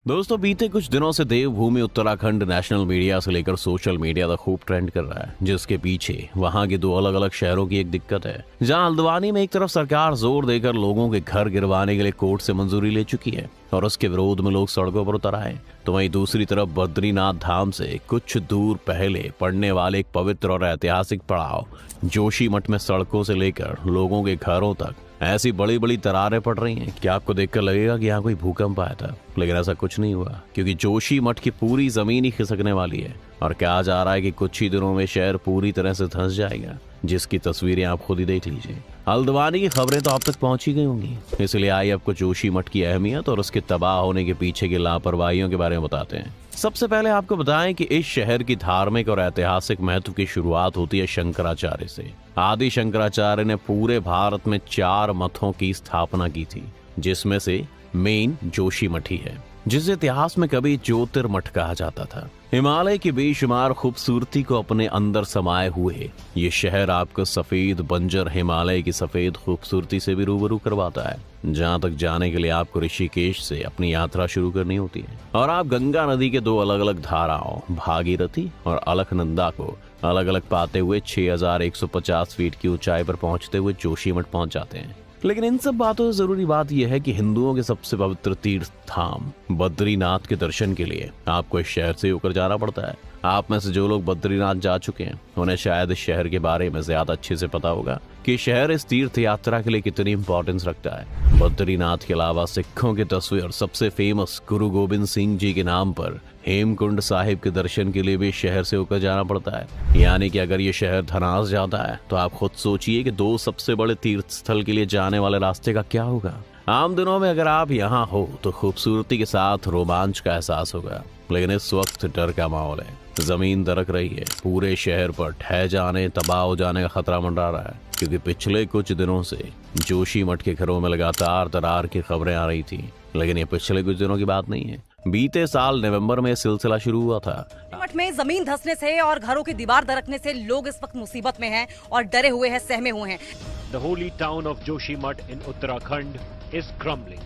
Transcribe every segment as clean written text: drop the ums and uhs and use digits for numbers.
दोस्तों, बीते कुछ दिनों से देवभूमि उत्तराखंड नेशनल मीडिया से लेकर सोशल मीडिया तक खूब ट्रेंड कर रहा है, जिसके पीछे वहां के दो अलग अलग शहरों की एक दिक्कत है। जहां हल्द्वानी में एक तरफ सरकार जोर देकर लोगों के घर गिरवाने के लिए कोर्ट से मंजूरी ले चुकी है और उसके विरोध में लोग सड़कों पर उतर आए, तो वहीं दूसरी तरफ बद्रीनाथ धाम से कुछ दूर पहले पड़ने वाले एक पवित्र और ऐतिहासिक पड़ाव जोशीमठ में सड़कों से लेकर लोगों के घरों तक ऐसी बड़ी बड़ी दरारें पड़ रही हैं कि आपको देखकर लगेगा कि यहाँ कोई भूकंप आया था, लेकिन ऐसा कुछ नहीं हुआ, क्योंकि जोशीमठ की पूरी जमीन ही खिसकने वाली है और कहा जा रहा है कि कुछ ही दिनों में शहर पूरी तरह से धंस जाएगा, जिसकी तस्वीरें आप खुद ही देख लीजिए। हल्द्वानी की खबरें तो आप तक पहुंची गई होंगी, इसलिए आइए आपको जोशीमठ की अहमियत और उसके तबाह होने के पीछे की लापरवाहियों के बारे में बताते हैं। सबसे पहले आपको बताएं कि इस शहर की धार्मिक और ऐतिहासिक महत्व की शुरुआत होती है शंकराचार्य से। आदि शंकराचार्य ने पूरे भारत में 4 मठों की स्थापना की थी, जिसमें से मेन जोशीमठी है, जिसे इतिहास में कभी ज्योतिर्मठ कहा जाता था। हिमालय की बेशुमार खूबसूरती को अपने अंदर समाये हुए ये शहर आपको सफेद बंजर हिमालय की सफेद खूबसूरती से भी रूबरू करवाता है, जहाँ तक जाने के लिए आपको ऋषिकेश से अपनी यात्रा शुरू करनी होती है और आप गंगा नदी के 2 अलग अलग धाराओं भागीरथी और अलकनंदा को अलग अलग पाते हुए 6150 फीट की ऊंचाई पर पहुंचते हुए जोशीमठ पहुंच जाते हैं। लेकिन इन सब बातों से जरूरी बात यह है कि हिंदुओं के सबसे पवित्र तीर्थ धाम बद्रीनाथ के दर्शन के लिए आपको इस शहर से होकर जाना पड़ता है। आप में से जो लोग बद्रीनाथ जा चुके हैं उन्हें शायद इस शहर के बारे में ज्यादा अच्छे से पता होगा कि शहर इस तीर्थ यात्रा के लिए कितनी इंपॉर्टेंस रखता है। बद्रीनाथ के अलावा सिखों के 10वें और सबसे फेमस गुरु गोबिंद सिंह जी के नाम पर हेमकुंड साहिब के दर्शन के लिए भी शहर से होकर जाना पड़ता है। यानी कि अगर ये शहर धनास जाता है तो आप खुद सोचिए कि 2 सबसे बड़े तीर्थ स्थल के लिए जाने वाले रास्ते का क्या होगा। आम दिनों में अगर आप यहाँ हो तो खूबसूरती के साथ रोमांच का एहसास होगा, लेकिन इस वक्त डर का माहौल है। जमीन दरक रही है, पूरे शहर पर ढह जाने तबाह हो जाने का खतरा मंडरा रहा है, क्योंकि पिछले कुछ दिनों से जोशीमठ के घरों में लगातार दरार की खबरें आ रही थी। लेकिन ये पिछले कुछ दिनों की बात नहीं है, बीते साल नवंबर में सिलसिला शुरू हुआ था। मठ में जमीन धंसने से और घरों की दीवार दरकने से लोग इस वक्त मुसीबत में हैं और डरे हुए हैं, सहमे हुए हैं। The holy town of Joshimठ in Uttarakhand is crumbling.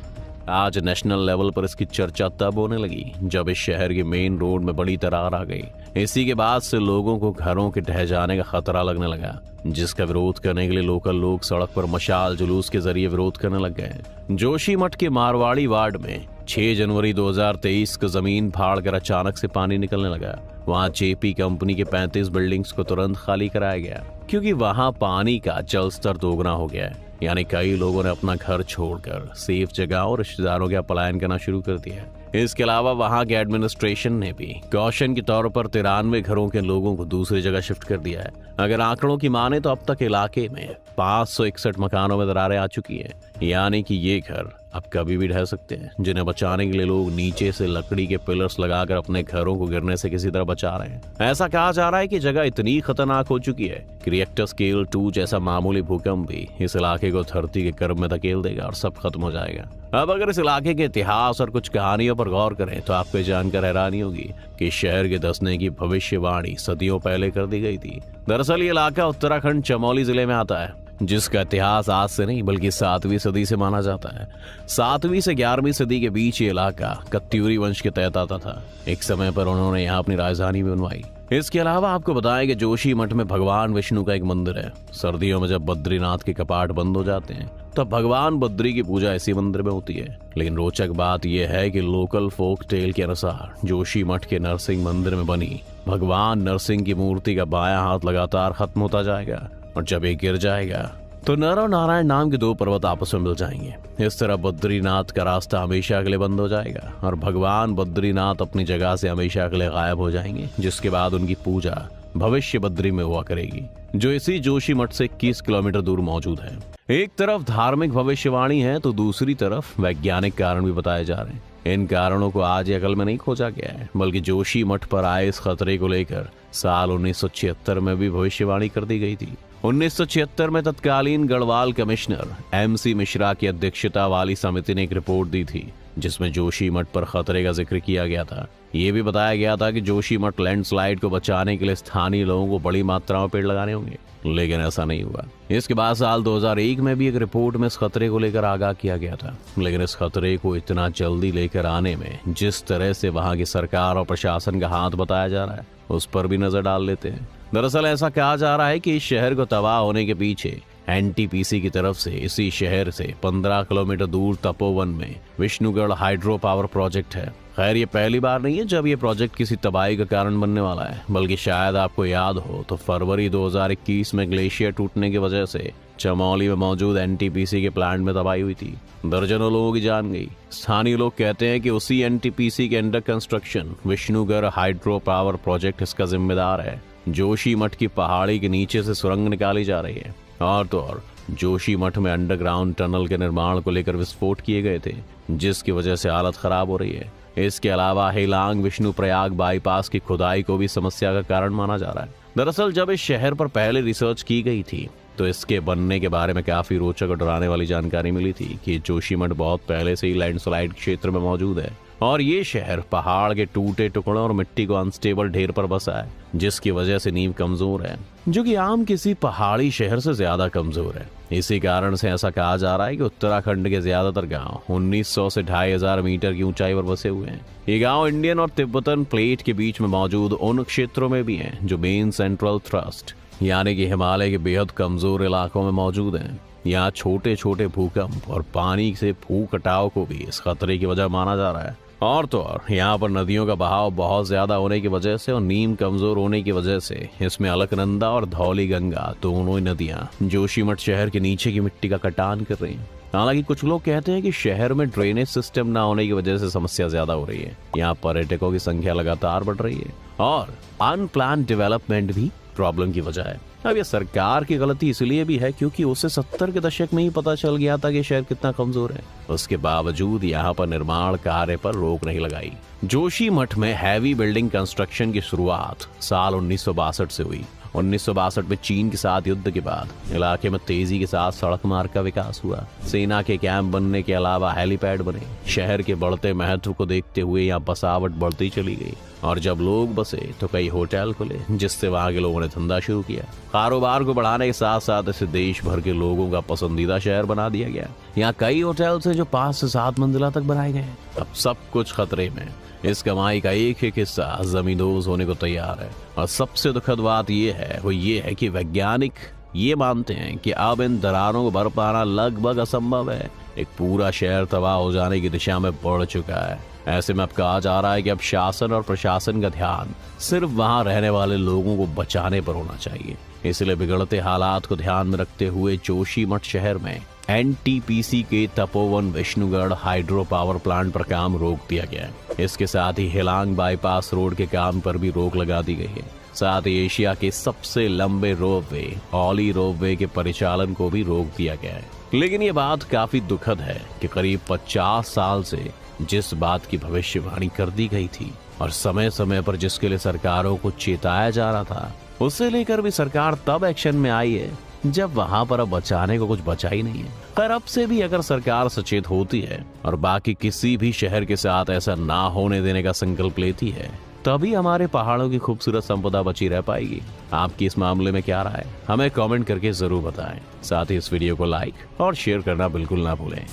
आज नेशनल लेवल पर इसकी चर्चा तब होने लगी जब इस शहर के मेन रोड में बड़ी दरार आ गई। इसी के बाद से लोगों को घरों के ढह जाने का खतरा लगने लगा, जिसका विरोध करने के लिए लोकल लोग सड़क पर मशाल जुलूस के जरिए विरोध करने लग गए। जोशीमठ के मारवाड़ी वार्ड में 6 जनवरी 2023 को जमीन फाड़ कर अचानक से पानी निकलने लगा। वहां जेपी कंपनी के 35 बिल्डिंग्स को तुरंत खाली कराया गया, क्योंकि वहां पानी का जल स्तर दोगुना हो गया है। यानी कई लोगों ने अपना घर छोड़कर सेफ जगह और रिश्तेदारों का पलायन करना शुरू कर दिया। इसके अलावा वहां के एडमिनिस्ट्रेशन ने भी कॉशन के तौर पर 93 घरों के लोगों को दूसरी जगह शिफ्ट कर दिया है। अगर आंकड़ों की माने तो अब तक इलाके में 561 मकानों में दरारें आ चुकी है। यानी कि ये घर अब कभी भी ढह सकते हैं, जिन्हें बचाने के लिए लोग नीचे से लकड़ी के पिलर्स लगाकर अपने घरों को गिरने से किसी तरह बचा रहे हैं। ऐसा कहा जा रहा है कि जगह इतनी खतरनाक हो चुकी है कि रिएक्टर स्केल 2 जैसा मामूली भूकंप भी इस इलाके को धरती के गर्भ में धकेल देगा और सब खत्म हो जाएगा। अब अगर इस इलाके के इतिहास और कुछ कहानियों पर गौर करें तो आपको जानकर हैरानी होगी कि शहर के धंसने की भविष्यवाणी सदियों पहले कर दी गई थी। दरअसल ये इलाका उत्तराखंड चमोली जिले में आता है, जिसका इतिहास आज से नहीं बल्कि 7वीं सदी से माना जाता है। 7वीं से 11वीं सदी के बीच ये इलाका कत्यूरी वंश के तहत आता था। एक समय पर उन्होंने यहाँ अपनी राजधानी भी बनवाई। इसके अलावा आपको बताएं कि जोशीमठ में भगवान विष्णु का एक मंदिर है। सर्दियों में जब बद्रीनाथ के कपाट बंद हो जाते हैं तब भगवान बद्री की पूजा इसी मंदिर में होती है। लेकिन रोचक बात यह है कि लोकल फोक टेल के अनुसार जोशीमठ के नरसिंह मंदिर में बनी भगवान नरसिंह की मूर्ति का बायां हाथ लगातार खत्म होता जाएगा और जब ये गिर जाएगा तो नर और नारायण नाम के 2 पर्वत आपस में मिल जाएंगे। इस तरह बद्रीनाथ का रास्ता हमेशा के लिए बंद हो जाएगा और भगवान बद्रीनाथ अपनी जगह से हमेशा के लिए गायब हो जाएंगे, जिसके बाद उनकी पूजा भविष्य बद्री में हुआ करेगी, जो इसी जोशीमठ से 21 किलोमीटर दूर मौजूद है। एक तरफ धार्मिक भविष्यवाणी है तो दूसरी तरफ वैज्ञानिक कारण भी बताए जा रहे हैं। इन कारणों को आज अकल में नहीं खोजा गया है, बल्कि जोशीमठ पर आए इस खतरे को लेकर साल 1976 में भी भविष्यवाणी कर दी गई थी। 1976 में तत्कालीन गढ़वाल कमिश्नर MC मिश्रा की अध्यक्षता वाली समिति ने एक रिपोर्ट दी थी जिसमें जोशीमठ पर खतरे का जिक्र किया गया था। ये भी बताया गया था कि जोशीमठ लैंडस्लाइड को बचाने के लिए स्थानीय लोगों को बड़ी मात्रा में पेड़ लगाने होंगे, लेकिन ऐसा नहीं हुआ। इसके बाद साल 2001 में भी एक रिपोर्ट में इस खतरे को लेकर आगाह किया गया था, लेकिन इस खतरे को इतना जल्दी लेकर आने में जिस तरह से वहां की सरकार और प्रशासन का हाथ बताया जा रहा है उस पर भी नजर डाल लेते हैं। दरअसल ऐसा कहा जा रहा है कि इस शहर को तबाह होने के पीछे NTPC की तरफ से इसी शहर से 15 किलोमीटर दूर तपोवन में विष्णुगढ़ हाइड्रो पावर प्रोजेक्ट है। खैर ये पहली बार नहीं है जब ये प्रोजेक्ट किसी तबाही का कारण बनने वाला है, बल्कि शायद आपको याद हो तो फरवरी 2021 में ग्लेशियर टूटने की वजह से चमौली में मौजूद NTPC के प्लांट में तबाही हुई थी। दर्जनों लोगों की जान गई। स्थानीय लोग कहते हैं कि उसी NTPC के under construction Vishnugarh hydro power project इसका जिम्मेदार है। जोशीमठ की पहाड़ी के नीचे से सुरंग निकाली जा रही है और तो और जोशीमठ में अंडरग्राउंड टनल के निर्माण को लेकर विस्फोट किए गए थे, जिसकी वजह से हालत खराब हो रही है। इसके अलावा हेलांग विष्णुप्रयाग बाईपास की खुदाई को भी समस्या का कारण माना जा रहा है। दरअसल जब इस शहर पर पहले रिसर्च की गई थी तो इसके बनने के बारे में काफी रोचक और डराने वाली जानकारी मिली थी कि जोशीमठ बहुत पहले से ही लैंडस्लाइड क्षेत्र में मौजूद है और ये शहर पहाड़ के टूटे टुकड़ों और मिट्टी को अनस्टेबल ढेर पर बसा है, जिसकी वजह से नींव कमजोर है, जो कि आम किसी पहाड़ी शहर से ज्यादा कमजोर है। इसी कारण से ऐसा कहा जा रहा है कि उत्तराखंड के ज्यादातर गांव 1900 से 2500 मीटर की ऊंचाई पर बसे हुए हैं। ये गांव इंडियन और तिब्बतन प्लेट के बीच में मौजूद उन क्षेत्रों में भी हैं जो मेन सेंट्रल थ्रस्ट यानी कि हिमालय के बेहद कमजोर इलाकों में मौजूद हैं। यहाँ छोटे छोटे भूकंप और पानी से भू कटाव को भी इस खतरे की वजह माना जा रहा है। और तो और यहाँ पर नदियों का बहाव बहुत ज्यादा होने की वजह से और नीम कमजोर होने की वजह से इसमें अलकनंदा और धौली गंगा दोनों ही नदियां जोशीमठ शहर के नीचे की मिट्टी का कटान कर रही हैं। हालांकि कुछ लोग कहते हैं कि शहर में ड्रेनेज सिस्टम ना होने की वजह से समस्या ज्यादा हो रही है। यहाँ पर्यटकों की संख्या लगातार बढ़ रही है और अनप्लान डेवलपमेंट भी प्रॉब्लम की वजह है। अब ये सरकार की गलती इसलिए भी है क्योंकि उसे 70 के दशक में ही पता चल गया था कि शहर कितना कमजोर है। उसके बावजूद यहाँ पर निर्माण कार्य पर रोक नहीं लगाई। जोशीमठ में हैवी बिल्डिंग कंस्ट्रक्शन की शुरुआत साल 1962 से हुई। 1962 में चीन के साथ युद्ध के बाद इलाके में तेजी के साथ सड़क मार्ग का विकास हुआ। सेना के कैंप बनने के अलावा हेलीपैड बने। शहर के बढ़ते महत्व को देखते हुए यहाँ बसावट बढ़ती चली गई और जब लोग बसे तो कई होटल खुले, जिससे वहां के लोगों ने धंधा शुरू किया। कारोबार को बढ़ाने के साथ साथ इसे देश भर के लोगों का पसंदीदा शहर बना दिया गया। यहाँ कई होटल्स हैं जो 5 से 7 मंजिला तक बनाए गए हैं। अब सब कुछ खतरे में। इस कमाई का एक हिस्सा जमींदोज होने को तैयार है और सबसे दुखद बात ये है कि वैज्ञानिक ये मानते हैं कि अब इन दरारों को भर पाना लगभग असंभव है। एक पूरा शहर तबाह हो जाने की दिशा में बढ़ चुका है। ऐसे में अब कहा जा रहा है कि अब शासन और प्रशासन का ध्यान सिर्फ वहां रहने वाले लोगों को बचाने पर होना चाहिए। इसलिए बिगड़ते हालात को ध्यान में रखते हुए जोशीमठ शहर में NTPC के Tapovan Vishnugarh hydro power plant पर काम रोक दिया गया है। इसके साथ ही हेलांग बाईपास रोड के काम पर भी रोक लगा दी गई है। साथ ही एशिया के सबसे लंबे रोपवे ऑली रोपवे के परिचालन को भी रोक दिया गया है। लेकिन ये बात काफी दुखद है कि करीब 50 साल से जिस बात की भविष्यवाणी कर दी गई थी और समय समय पर जिसके लिए सरकारों को चेताया जा रहा था, उसे लेकर भी सरकार तब एक्शन में आई है जब वहां पर अब बचाने को कुछ बचा ही नहीं है। पर अब से भी अगर सरकार सचेत होती है और बाकी किसी भी शहर के साथ ऐसा ना होने देने का संकल्प लेती है, तभी हमारे पहाड़ों की खूबसूरत संपदा बची रह पाएगी। आपकी इस मामले में क्या राय है, हमें कमेंट करके जरूर बताएं। साथ ही इस वीडियो को लाइक और शेयर करना बिल्कुल ना भूलें।